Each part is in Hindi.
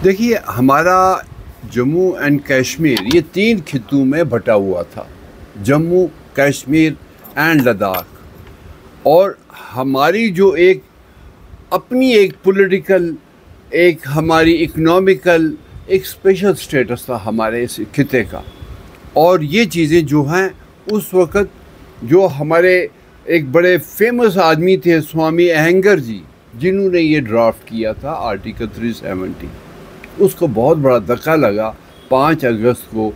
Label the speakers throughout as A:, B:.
A: देखिए, हमारा जम्मू एंड कश्मीर ये 3 खित्तों में बँटा हुआ था। जम्मू, कश्मीर एंड लद्दाख। और हमारी जो एक अपनी एक पॉलिटिकल, एक हमारी इकोनॉमिकल, एक स्पेशल स्टेटस था हमारे इस खित्ते का। और ये चीज़ें जो हैं उस वक़्त जो हमारे एक बड़े फेमस आदमी थे स्वामी अयंगर जी, जिन्होंने ये ड्राफ्ट किया था आर्टिकल 370, उसको बहुत बड़ा धक्का लगा 5 अगस्त को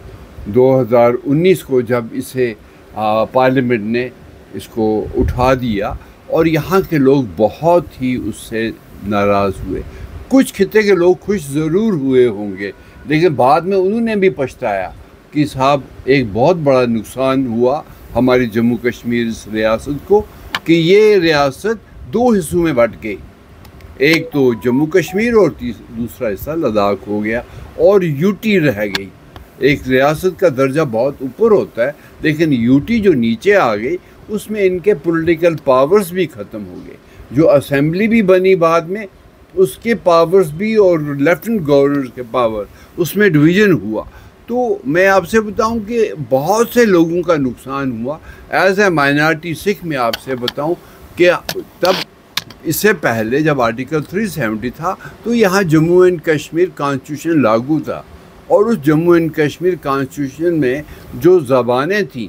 A: 2019 को, जब इसे पार्लियामेंट ने इसको उठा दिया और यहाँ के लोग बहुत ही उससे नाराज़ हुए। कुछ खित्ते के लोग खुश ज़रूर हुए होंगे, लेकिन बाद में उन्होंने भी पछताया कि साहब एक बहुत बड़ा नुकसान हुआ हमारी जम्मू कश्मीर इस रियासत को, कि ये रियासत 2 हिस्सों में बँट गई। एक तो जम्मू कश्मीर और दूसरा हिस्सा लद्दाख हो गया और यूटी रह गई। एक रियासत का दर्जा बहुत ऊपर होता है, लेकिन यूटी जो नीचे आ गई उसमें इनके पॉलिटिकल पावर्स भी ख़त्म हो गए। जो असेंबली भी बनी बाद में, उसके पावर्स भी, और लेफ्टिनेंट गवर्नर के पावर, उसमें डिवीज़न हुआ। तो मैं आपसे बताऊं कि बहुत से लोगों का नुकसान हुआ। एज ए माइनॉरिटी सिख मैं आपसे बताऊं कि तब इससे पहले जब आर्टिकल 370 था तो यहाँ जम्मू एंड कश्मीर कॉन्स्टिट्यूशन लागू था, और उस जम्मू एंड कश्मीर कॉन्स्टिट्यूशन में जो ज़बानें थीं,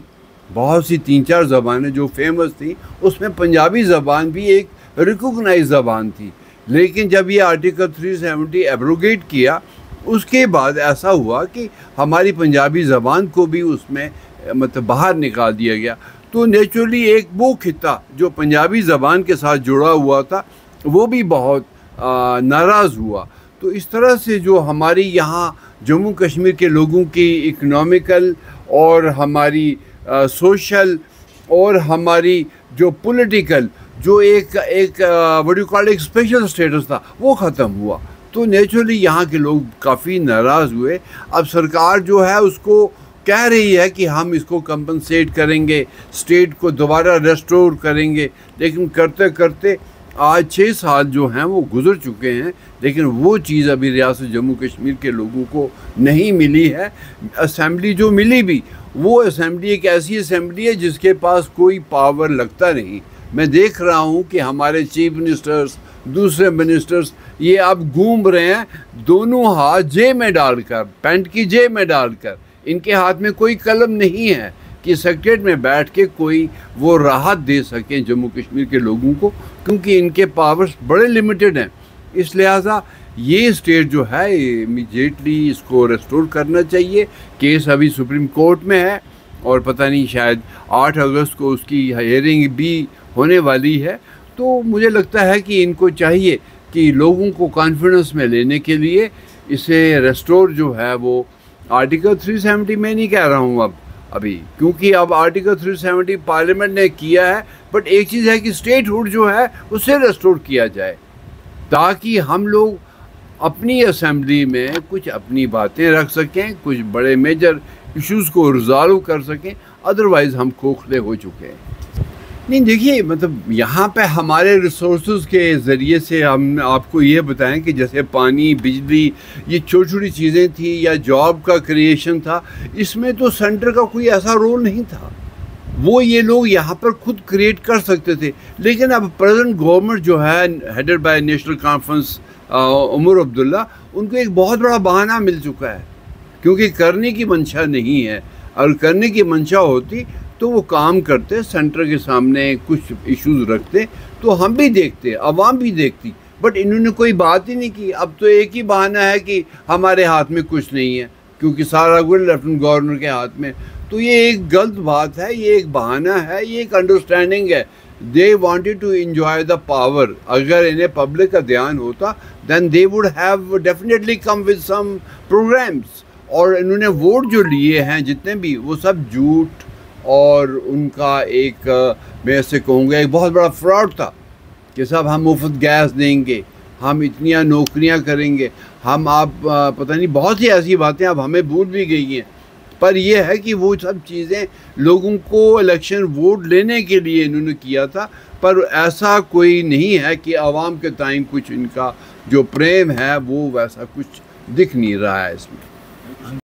A: बहुत सी 3-4 ज़बानें जो फेमस थी, उसमें पंजाबी ज़बान भी एक रिकॉग्नाइज ज़बान थी। लेकिन जब ये आर्टिकल 370 एब्रोगेट किया, उसके बाद ऐसा हुआ कि हमारी पंजाबी ज़बान को भी उसमें मतलब बाहर निकाल दिया गया। तो नेचुरली एक वो खित्ता जो पंजाबी ज़बान के साथ जुड़ा हुआ था वो भी बहुत नाराज़ हुआ। तो इस तरह से जो हमारी यहाँ जम्मू कश्मीर के लोगों की इकोनॉमिकल और हमारी सोशल और हमारी जो पॉलिटिकल, जो एक व्हाट यू कॉल एक स्पेशल स्टेटस था, वो ख़त्म हुआ। तो नेचुरली यहाँ के लोग काफ़ी नाराज़ हुए। अब सरकार जो है उसको कह रही है कि हम इसको कंपनसेट करेंगे, स्टेट को दोबारा रेस्टोर करेंगे, लेकिन करते करते आज 6 साल जो हैं वो गुजर चुके हैं, लेकिन वो चीज़ अभी रियासत जम्मू कश्मीर के लोगों को नहीं मिली है। असेंबली जो मिली भी, वो असेंबली एक ऐसी असेंबली है जिसके पास कोई पावर लगता नहीं। मैं देख रहा हूँ कि हमारे चीफ मिनिस्टर्स, दूसरे मिनिस्टर्स, ये अब घूम रहे हैं दोनों हाथ जेब में डालकर, पैंट की जेब में डालकर। इनके हाथ में कोई कलम नहीं है कि सेक्रेटरीट में बैठ के कोई वो राहत दे सकें जम्मू कश्मीर के लोगों को, क्योंकि इनके पावर्स बड़े लिमिटेड हैं। इस लिहाजा ये स्टेट जो है इमीडिएटली इसको रेस्टोर करना चाहिए। केस अभी सुप्रीम कोर्ट में है और पता नहीं शायद 8 अगस्त को उसकी हियरिंग भी होने वाली है। तो मुझे लगता है कि इनको चाहिए कि लोगों को कॉन्फिडेंस में लेने के लिए इसे रेस्टोर जो है वो आर्टिकल 370 में नहीं कह रहा हूँ अब अभी, क्योंकि अब आर्टिकल 370 पार्लियामेंट ने किया है, बट एक चीज़ है कि स्टेटहुड जो है उसे रेस्टोर किया जाए, ताकि हम लोग अपनी असेंबली में कुछ अपनी बातें रख सकें, कुछ बड़े मेजर इश्यूज़ को रिजॉल्व कर सकें। अदरवाइज़ हम खोखले हो चुके हैं। नहीं, देखिए, मतलब यहाँ पे हमारे रिसोर्सेज के ज़रिए से हम आपको ये बताएं कि जैसे पानी, बिजली, ये छोटी छोटी चीज़ें थी, या जॉब का क्रिएशन था, इसमें तो सेंटर का कोई ऐसा रोल नहीं था। वो ये लोग यहाँ पर खुद क्रिएट कर सकते थे। लेकिन अब प्रेजेंट गवर्नमेंट जो है headed by National Conference Omar Abdullah, उनको एक बहुत बड़ा बहाना मिल चुका है, क्योंकि करने की मंशा नहीं है। और करने की मंशा होती तो वो काम करते, सेंटर के सामने कुछ इश्यूज रखते, तो हम भी देखते, अवाम भी देखती। बट इन्होंने कोई बात ही नहीं की। अब तो एक ही बहाना है कि हमारे हाथ में कुछ नहीं है, क्योंकि सारा कुछ लेफ्टिनेंट गवर्नर के हाथ में। तो ये एक गलत बात है, ये एक बहाना है, ये एक अंडरस्टैंडिंग है। They wanted to enjoy the power. अगर इन्हें पब्लिक का ध्यान होता, then they would have definitely come with some programmes. और इन्होंने वोट जो लिए हैं जितने भी, वो सब झूठ और उनका एक मैं ऐसे कहूँगा एक बहुत बड़ा फ्रॉड था कि साहब हम मुफ्त गैस देंगे, हम इतनी नौकरियां करेंगे, हम आप पता नहीं बहुत सी ऐसी बातें अब हमें भूल भी गई हैं। पर यह है कि वो सब चीज़ें लोगों को इलेक्शन वोट लेने के लिए इन्होंने किया था, पर ऐसा कोई नहीं है कि आवाम के टाइम कुछ इनका जो प्रेम है वो वैसा कुछ दिख नहीं रहा है इसमें।